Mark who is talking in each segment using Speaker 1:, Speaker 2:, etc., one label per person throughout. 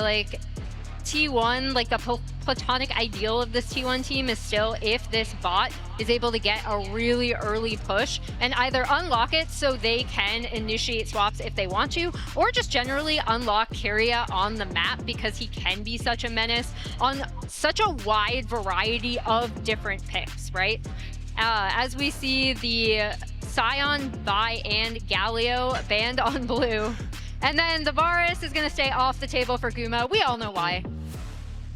Speaker 1: Like T1, like the platonic ideal of this T1 team is still if this bot is able to get a really early push and either unlock it so they can initiate swaps if they want to, or just generally unlock Kyria on the map because he can be such a menace on such a wide variety of different picks, right? As we see the Scion, Vi, and Galio banned on blue. And then the Varus is going to stay off the table for Guma. We all know why.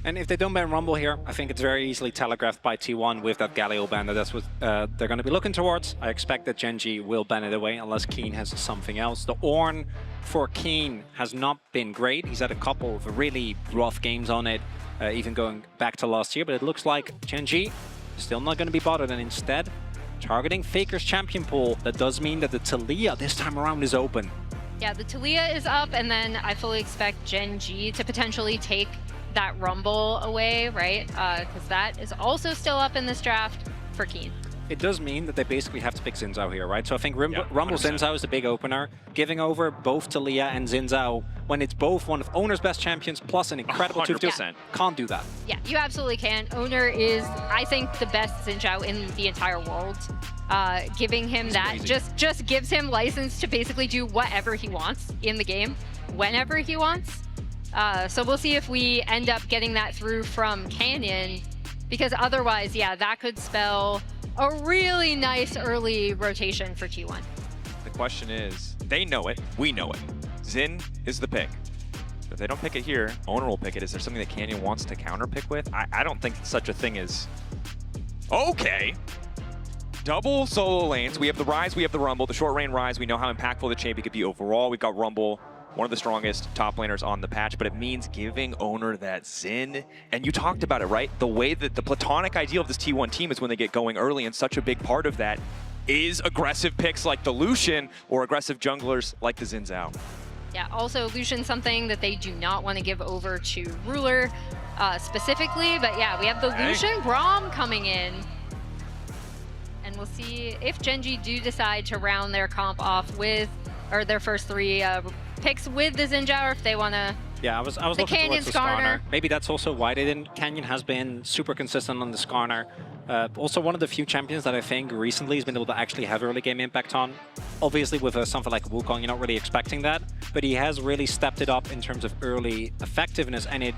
Speaker 2: And if they don't ban Rumble here, I think it's very easily telegraphed by T1 with that Galio ban that that's what they're going to be looking towards. I expect that GENG will ban it away unless Keen has something else. The Ornn for Keen has not been great. He's had a couple of really rough games on it, even going back to last year. But it looks like GENG still not going to be bothered, and instead targeting Faker's champion pool. That does mean that the Taliyah this time around is open.
Speaker 1: Yeah, the Taliyah is up, and then I fully expect GENG to potentially take that Rumble away, right? Because that is also still up in this draft for Keen.
Speaker 2: It does mean that they basically have to pick Xin Zhao here, right? So I think Rumble
Speaker 3: 100%.
Speaker 2: Xin Zhao is the big opener. Giving over both Taliyah and Xin Zhao when it's both one of Owner's best champions plus an incredible 2-2. Can't do that.
Speaker 1: Yeah, you absolutely can. Owner is, I think, the best Xin Zhao in the entire world. Giving him that just gives him license to basically do whatever he wants in the game, whenever he wants. So we'll see if we end up getting that through from Canyon, because otherwise, yeah, that could spell a really nice early rotation for T1.
Speaker 3: The question is, they know it, we know it. Xin is the pick. If they don't pick it here, Owner will pick it. Is there something that Canyon wants to counter pick with? I don't think such a thing is... Okay. Double solo lanes. We have the Ryze, we have the Rumble. The short range Ryze, we know how impactful the champion could be overall. We've got Rumble, one of the strongest top laners on the patch, but it means giving Owner that Xin. And you talked about it, right? The way that the platonic ideal of this T1 team is when they get going early, and such a big part of that is aggressive picks like the Lucian or aggressive junglers like the Xin Zhao.
Speaker 1: Yeah, also Lucian's something that they do not want to give over to Ruler specifically, but yeah, we have the Lucian Braum coming in. And we'll see if GENG do decide to round their comp off with, or their first three picks with the Xin Zhao, or if they want to.
Speaker 2: Yeah, I was looking
Speaker 1: Canyon
Speaker 2: towards the Skarner. Maybe that's also why they didn't. Canyon has been super consistent on the Skarner. Also one of the few champions that I think recently has been able to actually have early game impact on. Obviously with something like Wukong, you're not really expecting that, but he has really stepped it up in terms of early effectiveness, and it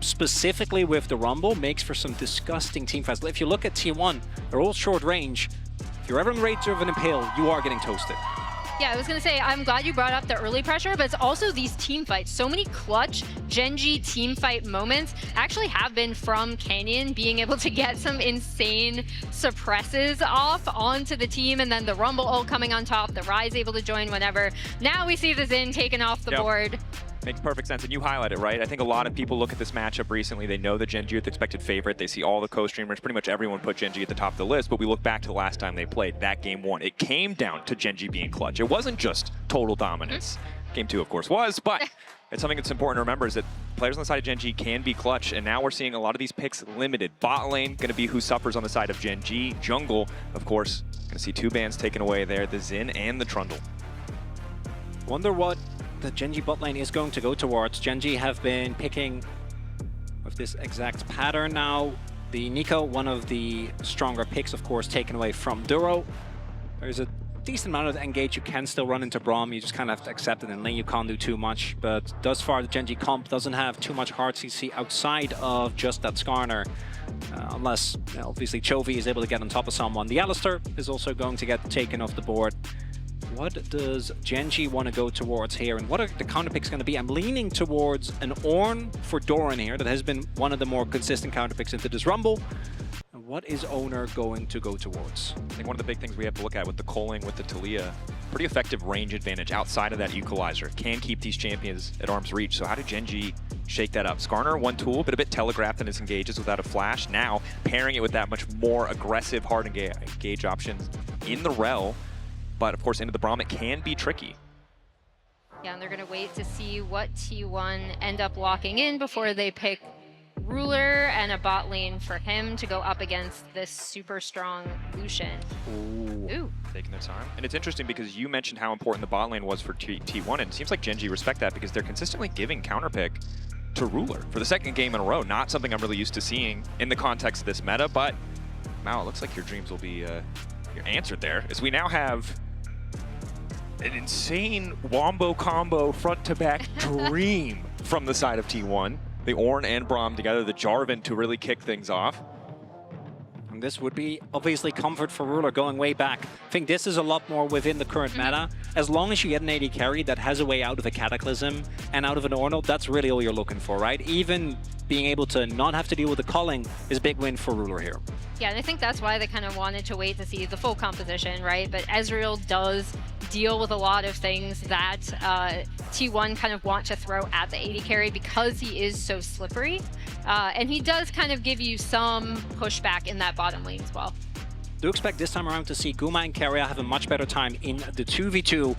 Speaker 2: specifically with the Rumble makes for some disgusting team fights. If you look at T1, they're all short range. If you're ever in range of an Impale, you are getting toasted.
Speaker 1: Yeah, I was going to say, I'm glad you brought up the early pressure, but it's also these team fights. So many clutch GENG team fight moments actually have been from Canyon being able to get some insane suppresses off onto the team, and then the Rumble ult coming on top, the Ryze able to join whenever. Now we see the Xin taken off the board.
Speaker 3: Makes perfect sense, and you highlight it, right? I think a lot of people look at this matchup recently, they know that GENG are the expected favorite, they see all the co-streamers, pretty much everyone put GENG at the top of the list, but we look back to the last time they played, that game one. It came down to GENG being clutch. It wasn't just total dominance. Game two, of course, was, but it's something that's important to remember is that players on the side of GENG can be clutch, and now we're seeing a lot of these picks limited. Bot lane, going to be who suffers on the side of GENG. Jungle, of course, going to see two bans taken away there, the Xin and the Trundle.
Speaker 2: Wonder what the GENG bot lane is going to go towards. GENG have been picking with this exact pattern now. The Nico, one of the stronger picks, of course, taken away from Duro. There's a decent amount of engage you can still run into Braum. You just kind of have to accept it in lane. You can't do too much. But thus far, the GENG comp doesn't have too much hard CC outside of just that Skarner. Unless, obviously, Chovy is able to get on top of someone. The Alistar is also going to get taken off the board. What does GENG want to go towards here, and what are the counter picks going to be? I'm leaning towards an Ornn for Doran here. That has been one of the more consistent counter picks into this Rumble. And what is Owner going to go towards?
Speaker 3: I think one of the big things we have to look at with the culling, with the Taliyah, pretty effective range advantage outside of that equalizer. Can keep these champions at arm's reach. So how did GENG shake that up? Skarner, one tool, but a bit telegraphed in his engages without a flash. Now, pairing it with that much more aggressive hard engage options in the Rel. But of course, into the Braum, it can be tricky.
Speaker 1: Yeah, and they're going to wait to see what T1 end up locking in before they pick Ruler and a bot lane for him to go up against this super strong Lucian.
Speaker 3: Ooh. Taking their time. And it's interesting because you mentioned how important the bot lane was for T1, and it seems like GENG respect that because they're consistently giving counterpick to Ruler for the second game in a row. Not something I'm really used to seeing in the context of this meta, but now it looks like your dreams will be answered there, as we now have an insane wombo combo front-to-back dream from the side of T1. The Ornn and Braum together, the Jarvan to really kick things off.
Speaker 2: And this would be obviously comfort for Ruler going way back. I think this is a lot more within the current meta. As long as you get an AD carry that has a way out of a Cataclysm and out of an Ornn, that's really all you're looking for, right? Even being able to not have to deal with the culling is a big win for Ruler here.
Speaker 1: Yeah, and I think that's why they kind of wanted to wait to see the full composition, right? But Ezreal does deal with a lot of things that T1 kind of want to throw at the AD carry because he is so slippery. And he does kind of give you some pushback in that bottom lane as well.
Speaker 2: Do expect this time around to see Guma and Keria have a much better time in the 2v2.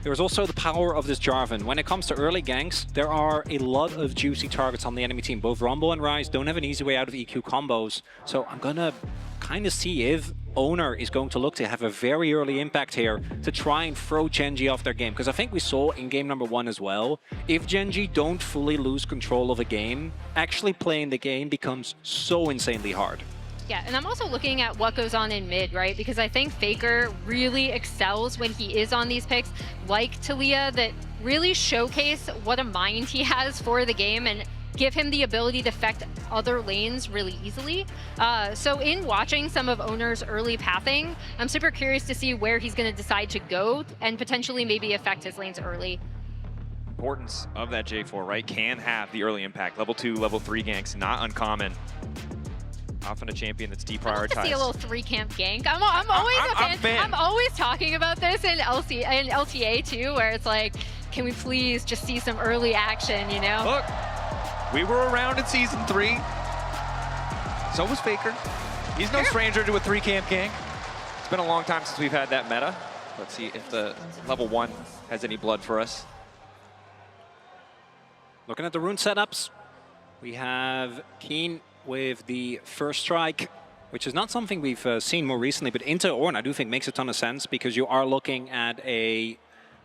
Speaker 2: There's also the power of this Jarvan. When it comes to early ganks, there are a lot of juicy targets on the enemy team. Both Rumble and Ryze don't have an easy way out of EQ combos. So I'm gonna kind of see if Owner is going to look to have a very early impact here to try and throw GENG off their game. Because I think we saw in game number 1 as well, if GENG don't fully lose control of a game, actually playing the game becomes so insanely hard.
Speaker 1: Yeah, and I'm also looking at what goes on in mid, right? Because I think Faker really excels when he is on these picks, like Talia, that really showcase what a mind he has for the game and give him the ability to affect other lanes really easily. So in watching some of Owner's early pathing, I'm super curious to see where he's going to decide to go and potentially maybe affect his lanes early.
Speaker 3: Importance of that J4, right? Can have the early impact. Level 2, level 3 ganks, not uncommon. Often a champion that's deprioritized.
Speaker 1: I'd like to see a little 3-camp gank. I'm always a fan. I'm always talking about this in LTA too, where it's like, can we please just see some early action, you know?
Speaker 3: Look, we were around in Season 3. So was Faker. He's no stranger to a 3-camp gank. It's been a long time since we've had that meta. Let's see if the level 1 has any blood for us.
Speaker 2: Looking at the rune setups, we have Keen with the first strike, which is not something we've seen more recently, but into Ornn I do think makes a ton of sense because you are looking at a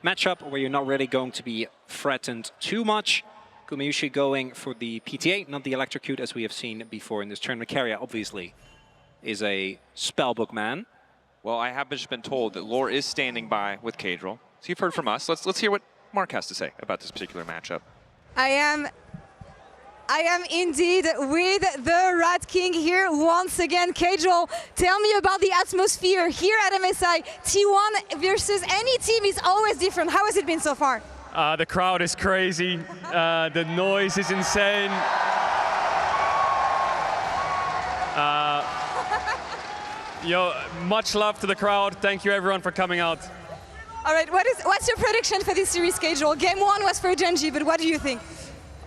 Speaker 2: matchup where you're not really going to be threatened too much. Gumayushi going for the PTA, not the electrocute as we have seen before in this tournament. Keria obviously is a spellbook man.
Speaker 3: Well, I have just been told that Lore is standing by with Kadril. So you've heard from us. Let's hear what Mark has to say about this particular matchup.
Speaker 4: I am indeed with the Rat King here once again. Kadril, tell me about the atmosphere here at MSI. T1 versus any team is always different. How has it been so far?
Speaker 5: The crowd is crazy. The noise is insane. Much love to the crowd. Thank you everyone for coming out.
Speaker 4: All right, what's your prediction for this series, Kadril? Game 1 was for GENG, but what do you think?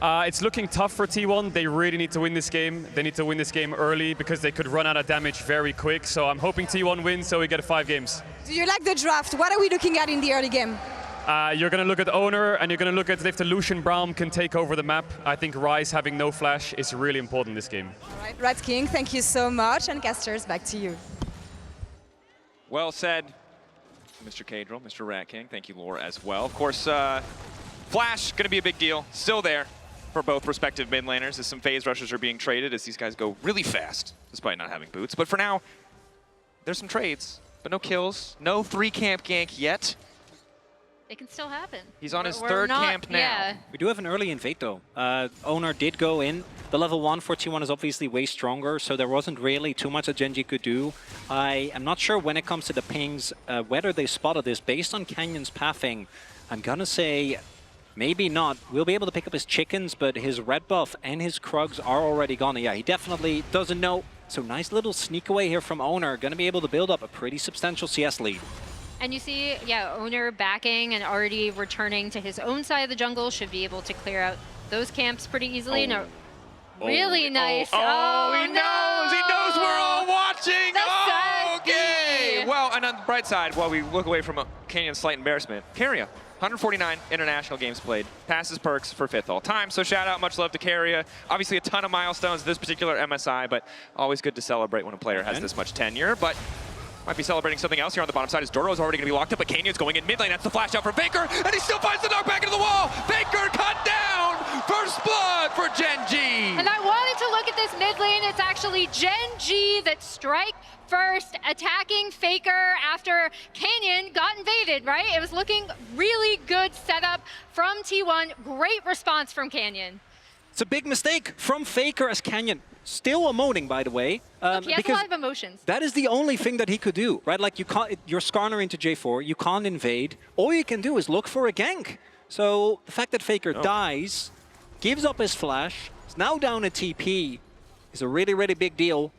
Speaker 5: It's looking tough for T1. They really need to win this game. They need to win this game early because they could run out of damage very quick. So I'm hoping T1 wins so we get 5 games.
Speaker 4: Do you like the draft? What are we looking at in the early game?
Speaker 5: You're going to look at Owner and you're going to look at if the Lucian Braum can take over the map. I think Ryze having no flash is really important this game.
Speaker 4: All right, Rat King, thank you so much. And casters, back to you.
Speaker 3: Well said, Mr. Kadril, Mr. Rat King. Thank you, Lore, as well. Of course, Flash, going to be a big deal. Still there for both respective mid laners as some phase rushers are being traded as these guys go really fast, despite not having boots. But for now, there's some trades, but no kills. No 3-camp gank yet.
Speaker 1: It can still happen.
Speaker 3: He's on his third camp now.
Speaker 1: Yeah.
Speaker 2: We do have an early invade though. Owner did go in. The level 1 for T1 is obviously way stronger, so there wasn't really too much that GENG could do. I am not sure when it comes to the pings, whether they spotted this. Based on Canyon's pathing, I'm gonna say maybe not. We'll be able to pick up his chickens, but his red buff and his Krugs are already gone. Yeah, he definitely doesn't know. So nice little sneak away here from Owner. Gonna be able to build up a pretty substantial CS lead.
Speaker 1: And you see, yeah, Owner backing and already returning to his own side of the jungle, should be able to clear out those camps pretty easily.
Speaker 3: Oh.
Speaker 1: No, really nice.
Speaker 3: He knows! He knows we're all watching!
Speaker 1: The
Speaker 3: Okay!
Speaker 1: Sagi.
Speaker 3: Well, and on the bright side, while we look away from Canyon's slight embarrassment, Keria, 149 international games played, passes perks for 5th all time. So shout out, much love to Keria. Obviously a ton of milestones this particular MSI, but always good to celebrate when a player has this much tenure. But Might be celebrating something else here on the bottom side as Duro's already going to be locked up, but Canyon's going in mid lane. That's the flash out for Faker, and he still finds the knockback into the wall. Faker cut down. First blood for GENG.
Speaker 1: And I wanted to look at this mid lane. It's actually GENG that strike first, attacking Faker after Canyon got invaded, right? It was looking really good setup from T1. Great response from Canyon.
Speaker 2: It's a big mistake from Faker as Canyon. Still emoting, by the way.
Speaker 1: He has a lot of emotions.
Speaker 2: That is the only thing that he could do, right? Like, you're Skarner into J4, you can't invade. All you can do is look for a gank. So the fact that Faker dies, gives up his flash, is now down a TP, is a really, really big deal.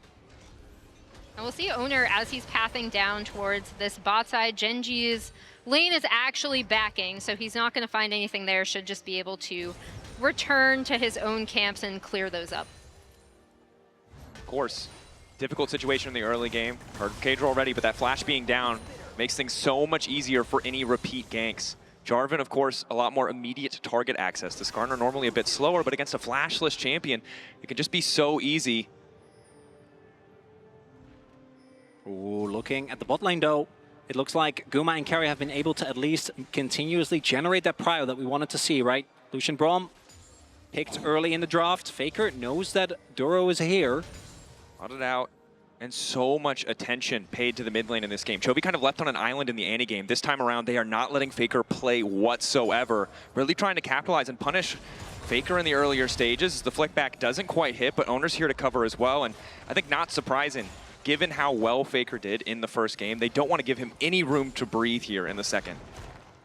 Speaker 1: And we'll see Owner as he's pathing down towards this bot side. GENG's lane is actually backing, so he's not going to find anything there. Should just be able to return to his own camps and clear those up.
Speaker 3: Of course, difficult situation in the early game. Heard Cage already, but that flash being down makes things so much easier for any repeat ganks. Jarvan, of course, a lot more immediate target access. The Skarner normally a bit slower, but against a flashless champion, it can just be so easy.
Speaker 2: Ooh, looking at the bot lane though, it looks like Guma and Carry have been able to at least continuously generate that prio that we wanted to see, right? Lucian Braum picked early in the draft. Faker knows that Duro is here.
Speaker 3: Plotted out, and so much attention paid to the mid lane in this game. Chovy kind of left on an island in the Annie game. This time around, they are not letting Faker play whatsoever. Really trying to capitalize and punish Faker in the earlier stages. The flick back doesn't quite hit, but Owner's here to cover as well. And I think not surprising, given how well Faker did in the first game, they don't want to give him any room to breathe here in the second.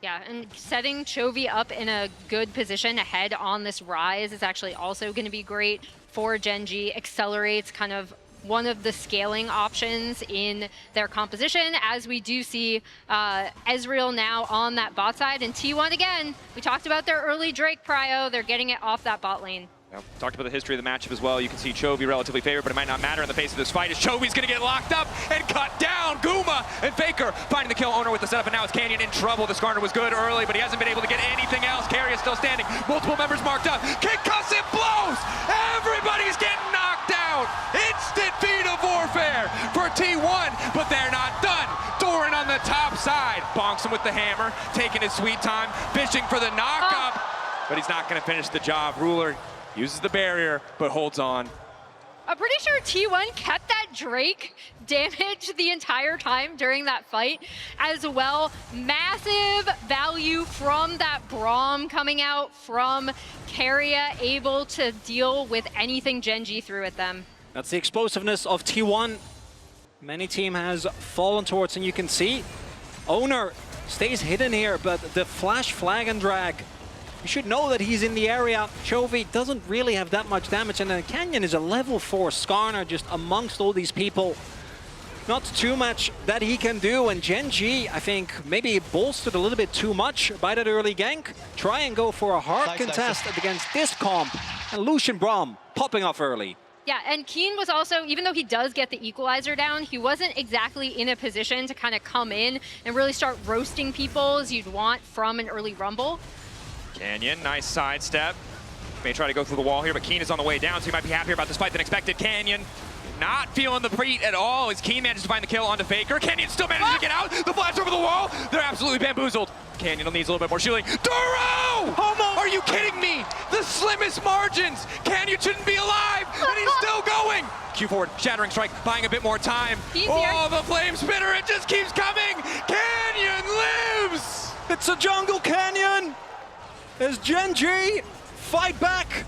Speaker 1: Yeah, and setting Chovy up in a good position ahead on this rise is actually also going to be great for GENG. Accelerates kind of one of the scaling options in their composition, as we do see Ezreal now on that bot side. And T1 again, we talked about their early Drake prio. They're getting it off that bot lane.
Speaker 3: Talked about the history of the matchup as well. You can see Chovy relatively favored, but it might not matter in the face of this fight as Chovy's going to get locked up and cut down. Guma and Faker finding the kill. Owner with the setup, and now it's Canyon in trouble. The Skarner was good early, but he hasn't been able to get anything else. Carry is still standing. Multiple members marked up. Concussive blows! Everybody's getting knocked out! Instant feat of warfare for T1, but they're not done. Doran on the top side. Bonks him with the hammer, taking his sweet time, fishing for the knock-up, but he's not going to finish the job. Ruler uses the barrier, but holds on.
Speaker 1: I'm pretty sure T1 kept that Drake damage the entire time during that fight as well. Massive value from that Braum coming out from Keria, able to deal with anything GENG threw at them.
Speaker 2: That's the explosiveness of T1. Many team has fallen towards, and you can see Owner stays hidden here, but the flash flag and drag, you should know that he's in the area. Chovy doesn't really have that much damage, and then Canyon is a level 4 Skarner just amongst all these people. Not too much that he can do, and GENG, I think, maybe bolstered a little bit too much by that early gank. Try and go for a hard contest against this comp, and Lucian Braum popping off early.
Speaker 1: Yeah, and Keen was also, even though he does get the equalizer down, he wasn't exactly in a position to kind of come in and really start roasting people as you'd want from an early rumble.
Speaker 3: Canyon, nice sidestep. May try to go through the wall here, but Keen is on the way down, so he might be happier about this fight than expected. Canyon not feeling the beat at all as Keen manages to find the kill onto Faker. Canyon still manages to get out. The flash over the wall. They're absolutely bamboozled. Canyon needs a little bit more shielding. Duro! Are you kidding me? The slimmest margins. Canyon shouldn't be alive, and he's still going. Q forward, shattering strike, buying a bit more time. Oh, the flame spitter, it just keeps coming. Canyon lives.
Speaker 2: It's a jungle Canyon. As GENG fight back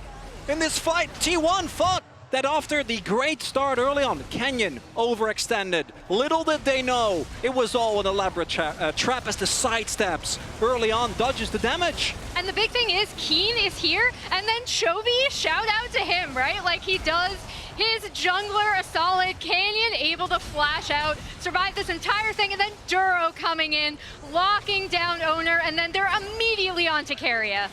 Speaker 2: in this fight. T1 thought that after the great start early on, Canyon overextended. Little did they know it was all an elaborate trap as the sidesteps early on dodges the damage.
Speaker 1: And the big thing is Keen is here, and then Chovy, shout out to him, right? Like he does his jungler a solid. Canyon able to flash out, survive this entire thing, and then Duro coming in, locking down Owner, and then they're immediately on to Keria.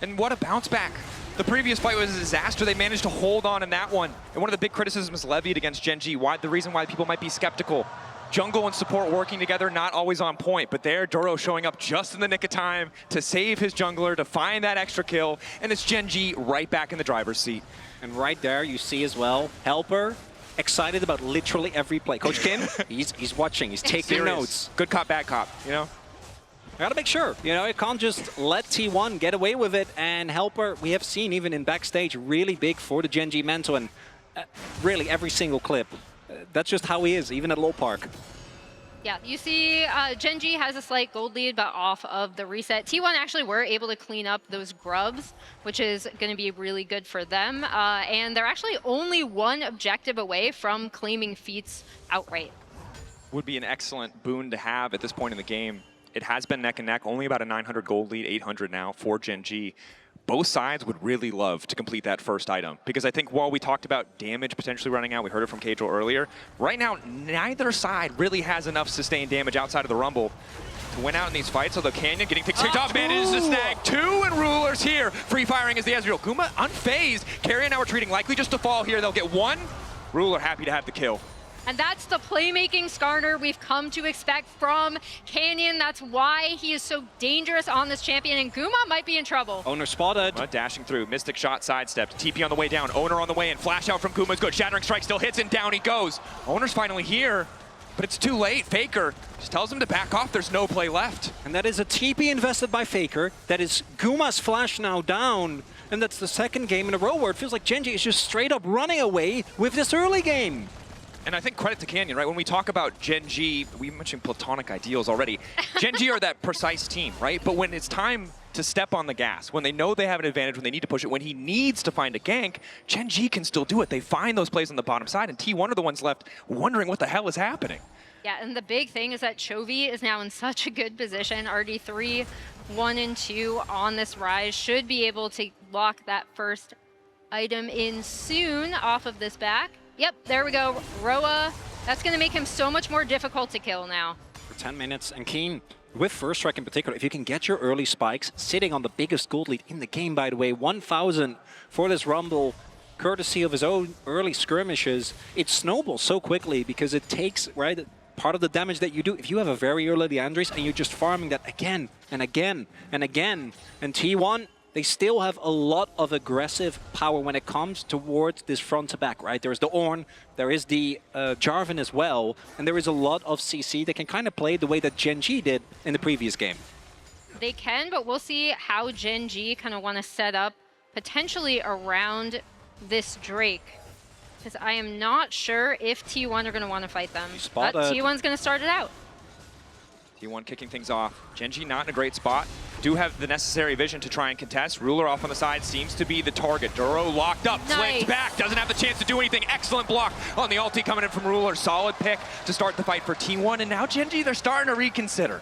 Speaker 3: And what a bounce back. The previous fight was a disaster. They managed to hold on in that one. And one of the big criticisms levied against GENG, the reason why people might be skeptical. Jungle and support working together, not always on point, but there, Duro showing up just in the nick of time to save his jungler, to find that extra kill, and it's GENG right back in the driver's seat.
Speaker 2: And right there, you see as well, Helper excited about literally every play. Coach Kim, he's watching, he's taking
Speaker 3: Serious.
Speaker 2: notes.
Speaker 3: Good cop, bad cop, you know?
Speaker 2: I gotta make sure, you know, it can't just let T1 get away with it and help her. We have seen even in backstage, really big for the GENG mentor, and really every single clip. That's just how he is, even at Low Park.
Speaker 1: Yeah, you see GENG has a slight gold lead, but off of the reset. T1 actually were able to clean up those grubs, which is going to be really good for them. And they're actually only one objective away from claiming feats outright.
Speaker 3: Would be an excellent boon to have at this point in the game. It has been neck and neck, only about a 900 gold lead, 800 now for GENG. Both sides would really love to complete that first item, because I think while we talked about damage potentially running out, we heard it from Kajol earlier, right now neither side really has enough sustained damage outside of the Rumble to win out in these fights, although Canyon getting picked off, manages to snag 2, and Ruler's here. Free firing is the Ezreal. Guma unfazed. Carrion now retreating, likely just to fall here. They'll get 1. Ruler happy to have the kill.
Speaker 1: And that's the playmaking Skarner we've come to expect from Canyon. That's why he is so dangerous on this champion, and Guma might be in trouble.
Speaker 2: Owner spotted.
Speaker 3: Dashing through, Mystic shot sidestepped, TP on the way down, Owner on the way in, flash out from Guma's good, Shattering Strike still hits and down he goes. Owner's finally here, but it's too late. Faker just tells him to back off, there's no play left.
Speaker 2: And that is a TP invested by Faker. That is Guma's flash now down. And that's the second game in a row where it feels like GENG is just straight up running away with this early game.
Speaker 3: And I think credit to Canyon, right? When we talk about GENG, we mentioned platonic ideals already. GENG are that precise team, right? But when it's time to step on the gas, when they know they have an advantage, when they need to push it, when he needs to find a gank, GENG can still do it. They find those plays on the bottom side, and T1 are the ones left wondering what the hell is happening.
Speaker 1: Yeah, and the big thing is that Chovy is now in such a good position. RD3, 1 and 2 on this rise. Should be able to lock that first item in soon off of this back. Yep, there we go. Roa, that's going to make him so much more difficult to kill now.
Speaker 2: For 10 minutes, and Keen, with First Strike in particular, if you can get your early spikes, sitting on the biggest gold lead in the game, by the way, 1,000 for this Rumble, courtesy of his own early skirmishes, it snowballs so quickly because it takes, right, part of the damage that you do. If you have a very early Leandris and you're just farming that again and again and again, and T1, they still have a lot of aggressive power when it comes towards this front to back, right? There's the Ornn, there is the Jarvan as well, and there is a lot of CC that can kind of play the way that GENG did in the previous game.
Speaker 1: They can, but we'll see how GENG kind of want to set up potentially around this Drake. Because I am not sure if T1 are going to want to fight them. But T1's going to start it out.
Speaker 3: T1 kicking things off. GENG not in a great spot. Do have the necessary vision to try and contest. Ruler off on the side seems to be the target. Duro locked up, flicked back, doesn't have the chance to do anything. Excellent block on the ulti coming in from Ruler. Solid pick to start the fight for T1, and now GENG, they're starting to reconsider.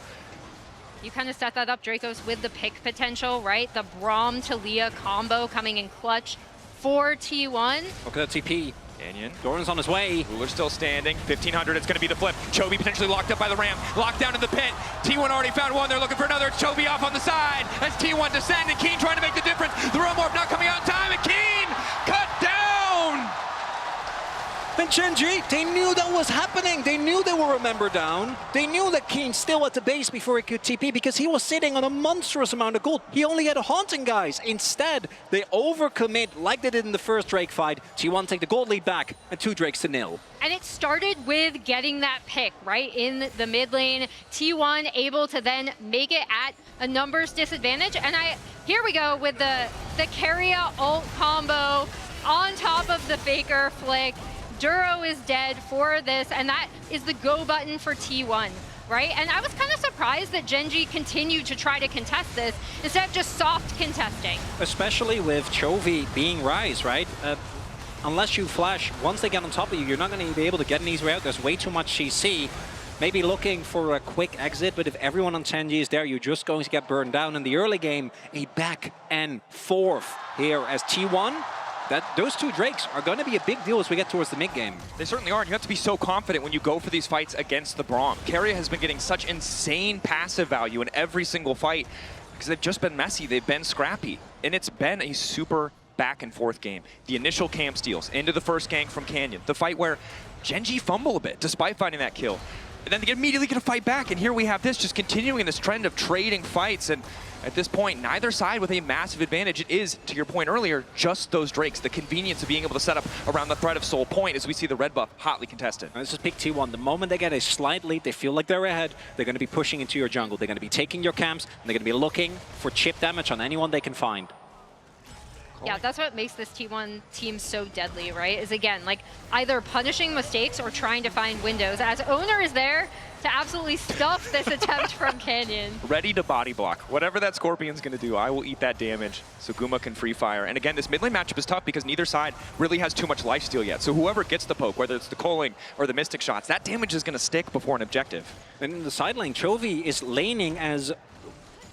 Speaker 1: You kind of set that up, Dracos, with the pick potential, right? The Braum to Leah combo coming in clutch for T1.
Speaker 2: Look at that TP.
Speaker 3: Canyon.
Speaker 2: Doran's on his way.
Speaker 3: Ruler still standing. 1,500, it's going to be the flip. Chovy potentially locked up by the ramp. Locked down in the pit. T1 already found one. They're looking for another. Chovy off on the side as T1 descend, and Keen trying to make the difference. The Roam Orb not coming out in time, and Keen cut down!
Speaker 2: And GENG, they knew that was happening. They knew they were a member down. They knew that Keen still at the base before he could TP because he was sitting on a monstrous amount of gold. He only had a Haunting, guys. Instead, they overcommit like they did in the first Drake fight. T1 take the gold lead back and 2 Drakes to 0.
Speaker 1: And it started with getting that pick, right, in the mid lane. T1 able to then make it at a numbers disadvantage. And here we go with the Keria ult combo on top of the Faker flick. Duro is dead for this, and that is the go button for T1, right? And I was kind of surprised that GENG continued to try to contest this instead of just soft contesting.
Speaker 2: Especially with Chovy being Rise, right? Unless you flash, once they get on top of you, you're not going to be able to get an easy way out. There's way too much CC. Maybe looking for a quick exit, but if everyone on 10G is there, you're just going to get burned down. In the early game, a back and forth here as T1. Those 2 Drakes are going to be a big deal as we get towards the mid-game.
Speaker 3: They certainly are, and you have to be so confident when you go for these fights against the Braum. Keria has been getting such insane passive value in every single fight because they've just been messy, they've been scrappy, and it's been a super back and forth game. The initial camp steals into the first gank from Canyon, the fight where GENG fumble a bit despite finding that kill. and then they immediately get a fight back. And here we have this just continuing this trend of trading fights. And at this point, neither side with a massive advantage. It is, to your point earlier, just those Drakes. The convenience of being able to set up around the threat of Soul Point as we see the red buff hotly contested.
Speaker 2: This is pick T1. The moment they get a slight lead, they feel like they're ahead, they're going to be pushing into your jungle. They're going to be taking your camps, and they're going to be looking for chip damage on anyone they can find.
Speaker 1: Yeah, that's what makes this T1 team so deadly, right? Is again, like either punishing mistakes or trying to find windows. As Owner is there to absolutely stuff this attempt from Canyon.
Speaker 3: Ready to body block. Whatever that Scorpion's going to do, I will eat that damage so Guma can free fire. And again, this mid lane matchup is tough because neither side really has too much lifesteal yet. So whoever gets the poke, whether it's the culling or the mystic shots, that damage is going to stick before an objective.
Speaker 2: And in the side lane, Chovy is laning as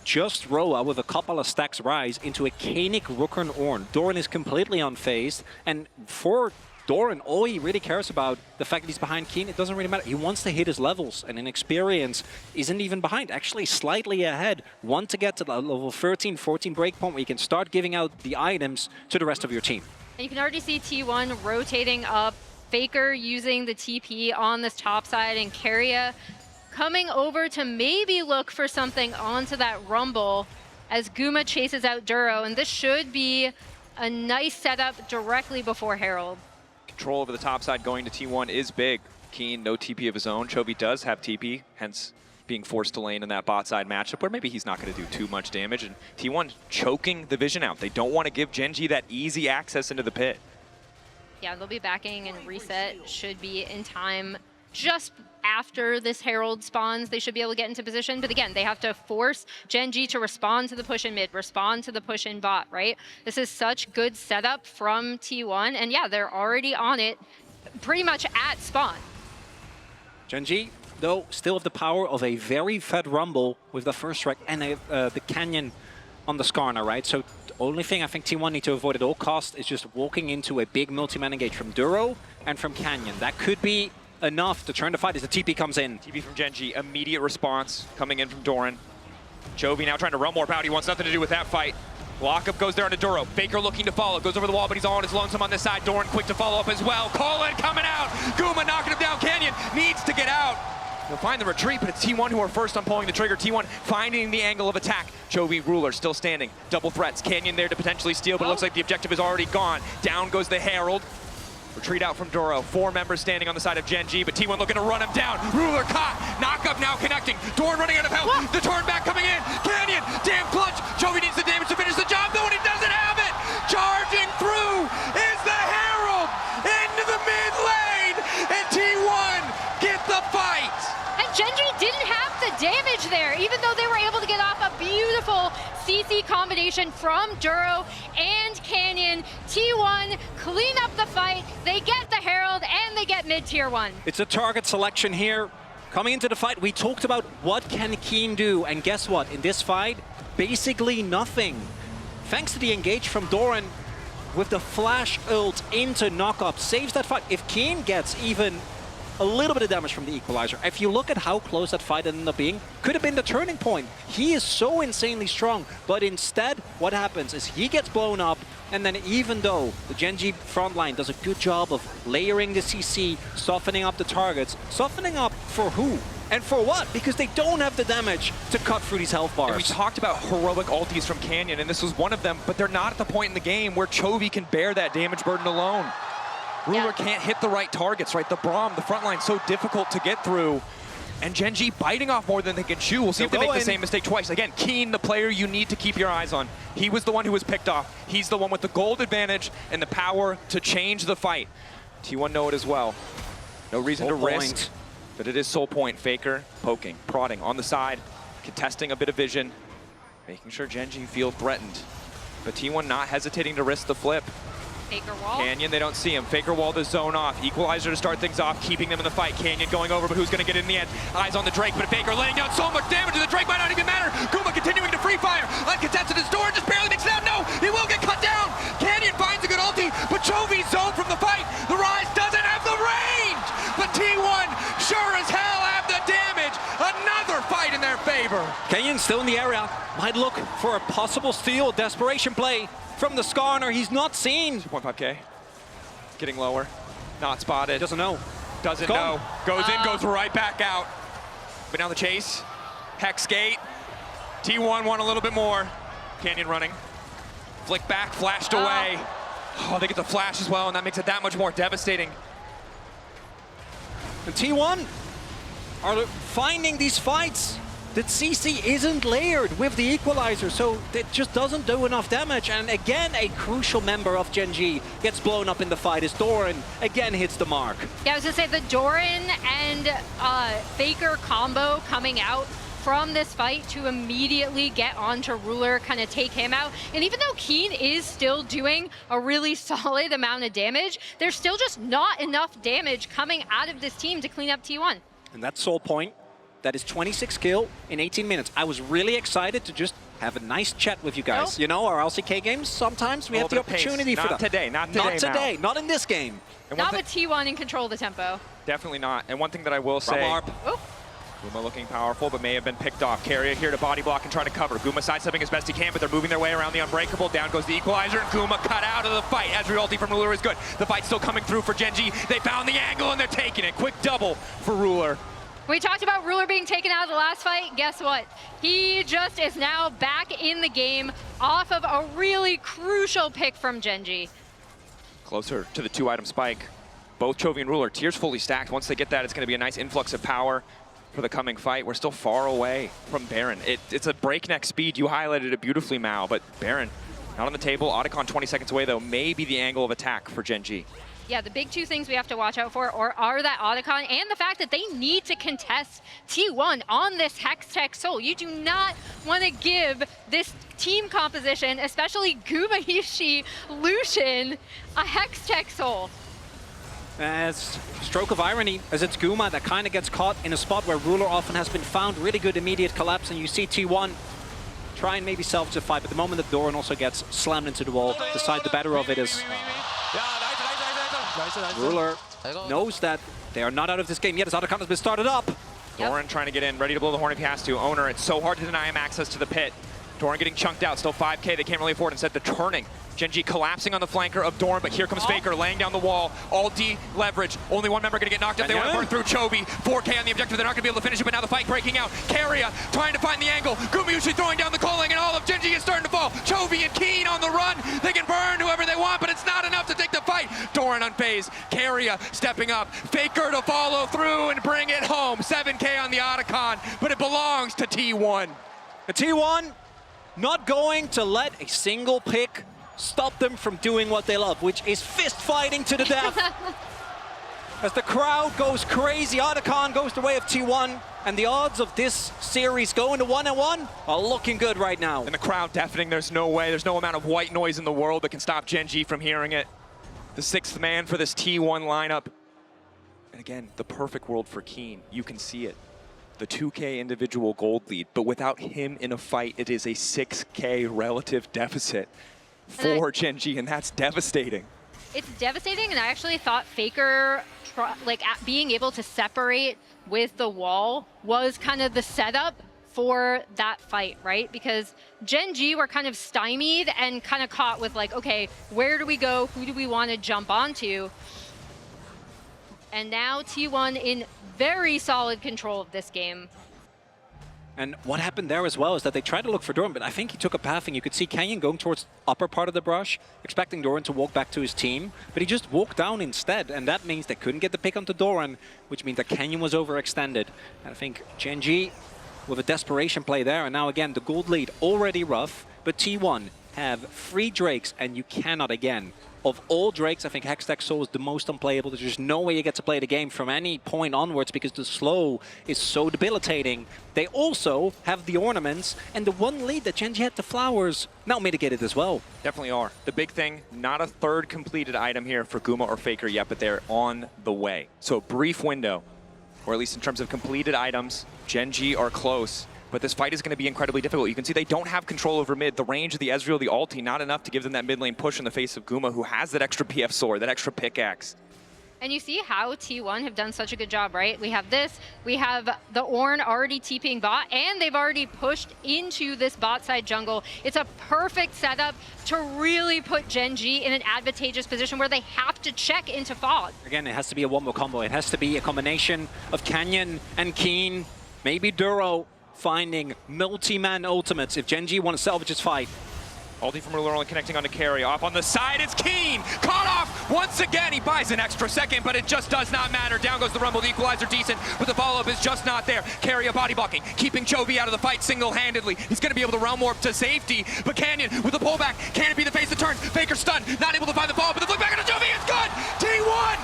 Speaker 2: just Roa with a couple of stacks rise into a Kanik Rooker Ornn. Doran is completely unfazed, and for Doran, all he really cares about, the fact that he's behind Keen, it doesn't really matter. He wants to hit his levels, and in experience, isn't even behind, actually slightly ahead. Want to get to the level 13, 14 breakpoint where you can start giving out the items to the rest of your team.
Speaker 1: And you can already see T1 rotating up, Faker using the TP on this top side, and Keria coming over to maybe look for something onto that Rumble as Guma chases out Duro, and this should be a nice setup directly before Herald.
Speaker 3: Control over the top side going to T1 is big. Keen, no TP of his own. Chovy does have TP, hence being forced to lane in that bot side matchup where maybe he's not going to do too much damage. And T1 choking the vision out. They don't want to give GENG that easy access into the pit.
Speaker 1: Yeah, they'll be backing, and reset should be in time just after this Herald spawns. They should be able to get into position, but again, they have to force GENG to respond to the push in mid, respond to the push in bot, right? This is such good setup from T1, and yeah, they're already on it pretty much at spawn.
Speaker 2: GENG, though, still have the power of a very fed Rumble with the first strike and the Canyon on the Skarner, right? So the only thing I think T1 need to avoid at all costs is just walking into a big multi-man engage from Duro and from Canyon. That could be enough to turn the fight as the TP comes in.
Speaker 3: TP from GENG, immediate response coming in from Doran. Chovy now trying to run more out. He wants nothing to do with that fight. Lockup goes there into Duro. Faker looking to follow. Goes over the wall, but he's all on his lonesome on this side. Doran quick to follow up as well. Colin coming out. Guma knocking him down. Canyon needs to get out. He'll find the retreat, but it's T1 who are first on pulling the trigger. T1 finding the angle of attack. Chovy, Ruler still standing. Double threats. Canyon there to potentially steal, but it looks like the objective is already gone. Down goes the Herald. Retreat out from Duro. 4 members standing on the side of GENG, but T1 looking to run him down. Ruler caught. Knockup now connecting. Doran running out of health. The turn back coming in. Canyon, damn clutch. Chovy needs the damage to finish the job, though, and he doesn't have it. Charging through is the Herald into the mid lane, and T1 get the fight.
Speaker 1: And GENG didn't have the damage there, even though they were able to get off a beautiful CC combination from Duro and Canyon. T1 clean up the fight, they get the Herald, and they get mid-tier 1.
Speaker 2: It's a target selection here. Coming into the fight, we talked about what can Keen do, and guess what? In this fight, basically nothing. Thanks to the engage from Doran with the flash ult into knockup, saves that fight. If Keen gets even a little bit of damage from the equalizer, if you look at how close that fight ended up being, could have been the turning point. He is so insanely strong, but instead what happens is he gets blown up, and then even though the GENG front line does a good job of layering the CC, softening up the targets, softening up for who? And for what? Because they don't have the damage to cut through these health bars.
Speaker 3: And we talked about heroic ultis from Canyon, and this was one of them, but they're not at the point in the game where Chovy can bear that damage burden alone. Ruler can't hit the right targets, right? The Braum, the front line, so difficult to get through. And GENG biting off more than they can chew. We'll see if they make the same mistake twice. Again, Keen, the player you need to keep your eyes on. He was the one who was picked off. He's the one with the gold advantage and the power to change the fight. T1 know it as well. No reason to risk, but it is Soul Point. Faker poking, prodding on the side, contesting a bit of vision, making sure GENG feel threatened. But T1 not hesitating to risk the flip.
Speaker 1: Faker wall.
Speaker 3: Canyon, they don't see him. Faker wall the zone off. Equalizer to start things off, keeping them in the fight. Canyon going over, but who's going to get it in the end? Eyes on the Drake, but Faker laying down so much damage, and the Drake might not even matter. Guma continuing to free fire. Uncontested his door, just barely makes it out. No, he will get cut down. Canyon finds a good ulti, but Chovy's zone from the fight. The Rise doesn't have the range, but T1 sure as hell have the damage. Another fight in their favor.
Speaker 2: Canyon still in the area. Might look for a possible steal, desperation play from the Skarner. He's not seen.
Speaker 3: 2.5K. Getting lower. Not spotted.
Speaker 2: Doesn't know.
Speaker 3: Doesn't
Speaker 2: Gone.
Speaker 3: know. Goes in, goes right back out. But now the chase. Hex gate. T1 want a little bit more. Canyon running. Flick back, flashed away. Oh, they get the flash as well, and that makes it that much more devastating.
Speaker 2: And T1 are finding these fights that CC isn't layered with the equalizer, so it just doesn't do enough damage. And again, a crucial member of GENG gets blown up in the fight as Doran again hits the mark.
Speaker 1: Yeah, I was gonna say the Doran and Faker combo coming out from this fight to immediately get onto Ruler, kind of take him out. And even though Keen is still doing a really solid amount of damage, there's still just not enough damage coming out of this team to clean up T1.
Speaker 2: And that's Soul Point. That is 26 kill in 18 minutes. I was really excited to just have a nice chat with you guys.
Speaker 1: Nope.
Speaker 2: You know, our LCK games, sometimes we have the opportunity for that.
Speaker 3: Not today, not today,
Speaker 2: Not today, not in this game.
Speaker 3: And
Speaker 1: Not with T1 in control of the tempo.
Speaker 3: Definitely not. And one thing that I will say,
Speaker 2: Ramarp.
Speaker 1: Oh.
Speaker 3: Guma looking powerful, but may have been picked off. Carrier here to body block and try to cover. Guma sidestepping as best he can, but they're moving their way around the Unbreakable. Down goes the Equalizer, and Guma cut out of the fight. Ezreal ulti from Ruler is good. The fight's still coming through for GENG. They found the angle, and they're taking it. Quick double for Ruler.
Speaker 1: We talked about Ruler being taken out of the last fight. Guess what? He just is now back in the game off of a really crucial pick from GENG.
Speaker 3: Closer to the 2-item spike. Both Chovy and Ruler, tiers fully stacked. Once they get that, it's going to be a nice influx of power for the coming fight. We're still far away from Baron. It's a breakneck speed. You highlighted it beautifully, Mao, but Baron not on the table. Otacon 20 seconds away, though, may be the angle of attack for GENG.
Speaker 1: Yeah, the big two things we have to watch out for are that Otacon and the fact that they need to contest T1 on this Hextech Soul. You do not want to give this team composition, especially Gumayushi Lucian, a Hextech Soul.
Speaker 2: As stroke of irony, as it's Guma that kind of gets caught in a spot where Ruler often has been found. Really good immediate collapse, and you see T1 try and maybe salvage the fight, but the moment that Doran also gets slammed into the wall, decide the better of it is Ruler knows that they are not out of this game yet as Otacon has been started up.
Speaker 3: Doran trying to get in, ready to blow the horn if he has to. Owner, it's so hard to deny him access to the pit. Doran getting chunked out, still 5K, they can't really afford. Instead, they're turning. GENG collapsing on the flanker of Doran, but here comes Faker laying down the wall. All D leverage. Only one member gonna get knocked up. They want to burn through Chovy. 4K on the objective. They're not gonna be able to finish it, but now the fight breaking out. Carrier trying to find the angle. Gumayushi throwing down the calling, and all of GENG is starting to fall. Chovy and Keen on the run. They can burn whoever they want, but it's not enough to take the fight. Doran unfazed. Carrier stepping up. Faker to follow through and bring it home. 7K on the Otacon, but it belongs to T1.
Speaker 2: The T1 not going to let a single pick stop them from doing what they love, which is fist fighting to the death. As the crowd goes crazy, Otacon goes the way of T1, and the odds of this series going to 1-1 are looking good right now.
Speaker 3: And the crowd deafening, there's no way, there's no amount of white noise in the world that can stop GENG from hearing it. The 6th man for this T1 lineup. And again, the perfect world for Keen, you can see it. The 2K individual gold lead, but without him in a fight, it is a 6K relative deficit for GENG, and that's devastating.
Speaker 1: It's devastating, and I actually thought Faker, being able to separate with the wall was kind of the setup for that fight, right? Because GENG were kind of stymied and kind of caught with like, okay, where do we go? Who do we want to jump onto? And now T1 in very solid control of this game.
Speaker 2: And what happened there as well is that they tried to look for Doran, but I think he took a pathing. You could see Canyon going towards upper part of the brush, expecting Doran to walk back to his team, but he just walked down instead, and that means they couldn't get the pick onto Doran, which means that Canyon was overextended. And I think GENG with a desperation play there, and now again, the gold lead already rough, but T1 have 3 Drakes, and you cannot again. Of all Drakes, I think Hextech Soul is the most unplayable. There's just no way you get to play the game from any point onwards because the slow is so debilitating. They also have the ornaments, and the one lead that GENG had, the flowers, now mitigated as well.
Speaker 3: Definitely are. The big thing, not a 3rd completed item here for Guma or Faker yet, but they're on the way. So a brief window, or at least in terms of completed items, GENG are close. But this fight is going to be incredibly difficult. You can see they don't have control over mid. The range of the Ezreal, the ulti, not enough to give them that mid lane push in the face of Guma, who has that extra PF sword, that extra pickaxe.
Speaker 1: And you see how T1 have done such a good job, right? We have this, we have the Ornn already TPing bot, and they've already pushed into this bot side jungle. It's a perfect setup to really put GENG in an advantageous position where they have to check into VOD.
Speaker 2: Again, it has to be a one-more combo. It has to be a combination of Canyon and Keen, maybe Duro finding multi-man ultimates if GENG want to salvage his fight.
Speaker 3: Ulti from Ruler only connecting onto Carry. Off on the side, it's Keen! Caught off once again! He buys an extra second, but it just does not matter. Down goes the Rumble, the equalizer decent, but the follow-up is just not there. Carry a body blocking, keeping Chovy out of the fight single-handedly. He's gonna be able to realm warp to safety, but Canyon with the pullback, can it be the face that turns? Faker stunned, not able to find the follow, but the flick back into Chovy, it's good! T1!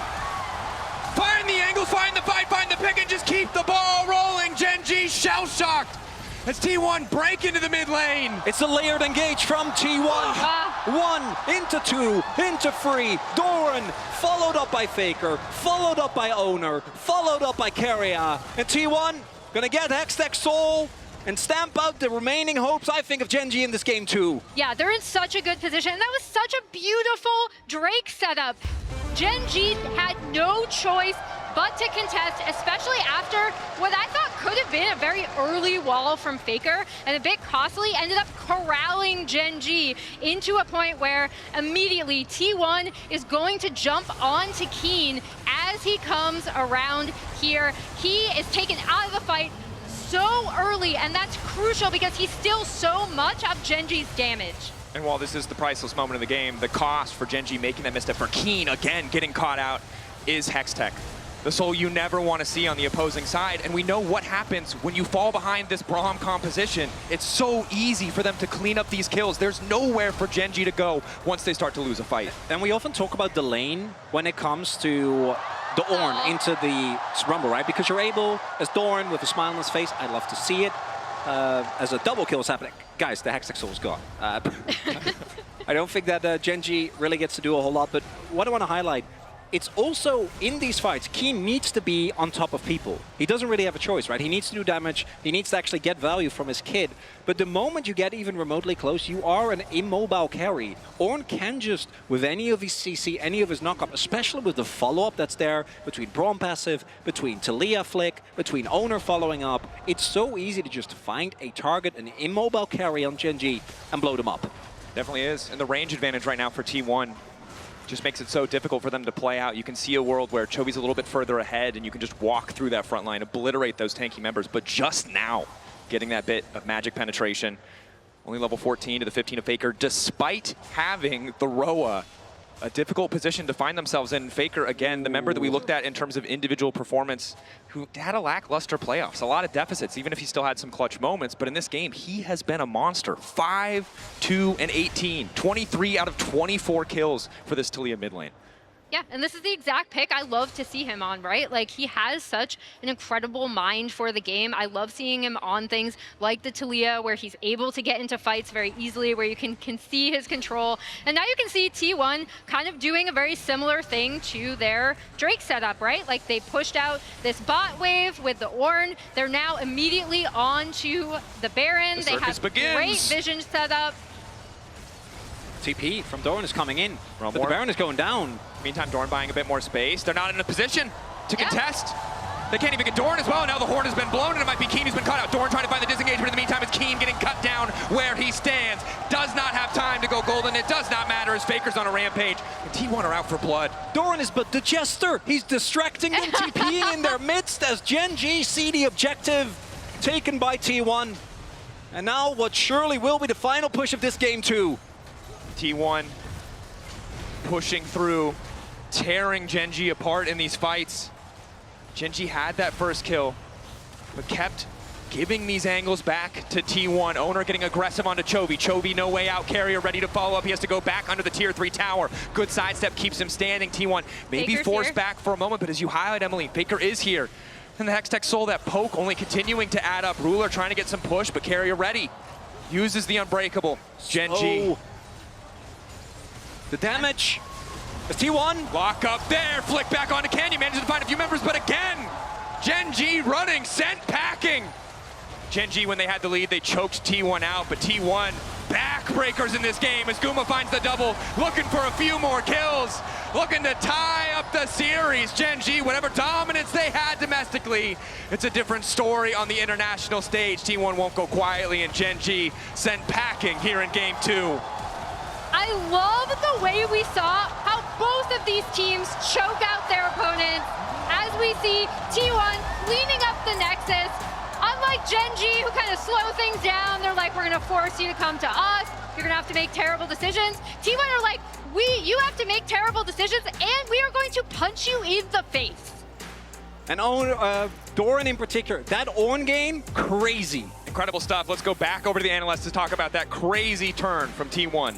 Speaker 3: Find the angles, find the fight, find the pick, and just keep the ball rolling. GENG shell-shocked as T1 break into the mid lane.
Speaker 2: It's a layered engage from T1. 1 into 2 into 3. Doran followed up by Faker, followed up by Owner, followed up by Carrier. And T1 gonna get Hextech Soul and stamp out the remaining hopes, I think, of GENG in this game too.
Speaker 1: Yeah, they're in such a good position. And that was such a beautiful Drake setup. GENG had no choice but to contest, especially after what I thought could have been a very early wall from Faker, and a bit costly, ended up corralling GENG into a point where immediately T1 is going to jump onto Keen as he comes around here. He is taken out of the fight so early, and that's crucial because he's still so much of GENG's damage.
Speaker 3: And while this is the priceless moment of the game, the cost for GENG making that misstep for Keen, again, getting caught out, is Hextech. The soul you never want to see on the opposing side, and we know what happens when you fall behind this Braum composition. It's so easy for them to clean up these kills. There's nowhere for GENG to go once they start to lose a fight.
Speaker 2: And we often talk about the lane when it comes to the Ornn into the Rumble, right? Because you're able, as Doran with a smile on his face, I'd love to see it, as a double kill is happening. Guys, the Hextech Soul's gone. I don't think that GENG really gets to do a whole lot, but what I want to highlight, it's also, in these fights, Keen needs to be on top of people. He doesn't really have a choice, right? He needs to do damage. He needs to actually get value from his kid. But the moment you get even remotely close, you are an immobile carry. Ornn can just, with any of his CC, any of his knockup, especially with the follow-up that's there, between Braum passive, between Talia flick, between Owner following up, it's so easy to just find a target, an immobile carry on GENG, and blow them up.
Speaker 3: Definitely is. And the range advantage right now for T1 just makes it so difficult for them to play out. You can see a world where Chovy's a little bit further ahead and you can just walk through that front line, obliterate those tanky members, but just now getting that bit of magic penetration. Only level 14 to the 15 of Faker, despite having the Roa. A difficult position to find themselves in. Faker, again, the member that we looked at in terms of individual performance, who had a lackluster playoffs, a lot of deficits, even if he still had some clutch moments. But in this game, he has been a monster. 5, 2, and 18. 23 out of 24 kills for this Talia mid lane.
Speaker 1: Yeah, and this is the exact pick I love to see him on, right? Like, he has such an incredible mind for the game. I love seeing him on things like the Talia, where he's able to get into fights very easily, where you can see his control. And now you can see T1 kind of doing a very similar thing to their Drake setup, right? Like, they pushed out this bot wave with the Ornn. They're now immediately on to the Baron. They have great vision setup.
Speaker 2: TP from Doran is coming in, but the Baron is going down.
Speaker 3: Meantime, Doran buying a bit more space. They're not in a position to contest. They can't even get Doran as well. Now the horn has been blown, and it might be Keen who's been cut out. Doran trying to find the disengagement. In the meantime, it's Keen getting cut down where he stands. Does not have time to go golden. It does not matter as Faker's on a rampage. And T1 are out for blood.
Speaker 2: Doran is but the jester. He's distracting them, TPing in their midst as GENG see the objective taken by T1. And now what surely will be the final push of this game too.
Speaker 3: T1 pushing through, tearing GENG apart in these fights. GENG had that first kill, but kept giving these angles back to T1. Owner getting aggressive onto Chovy. Chovy no way out. Carrier ready to follow up. He has to go back under the tier 3 tower. Good sidestep keeps him standing. T1 maybe forced back for a moment, but as you highlight, Emily, Faker is here. And the Hextech Soul, that poke only continuing to add up. Ruler trying to get some push, but Carrier ready. Uses the unbreakable. GENG.
Speaker 2: The damage is T1.
Speaker 3: Lock up there, flick back onto Canyon, manages to find a few members, but again, GENG running, sent packing. GENG, when they had the lead, they choked T1 out, but T1 backbreakers in this game as Guma finds the double, looking for a few more kills, looking to tie up the series. GENG, whatever dominance they had domestically, it's a different story on the international stage. T1 won't go quietly, and GENG sent packing here in game 2.
Speaker 1: I love the way we saw how both of these teams choke out their opponents. As we see T1 cleaning up the Nexus. Unlike GENG, who kind of slow things down, they're like, we're gonna force you to come to us. You're gonna have to make terrible decisions. T1 are like, you have to make terrible decisions, and we are going to punch you in the face.
Speaker 2: And Doran in particular, that Ornn game, crazy.
Speaker 3: Incredible stuff. Let's go back over to the analysts to talk about that crazy turn from T1.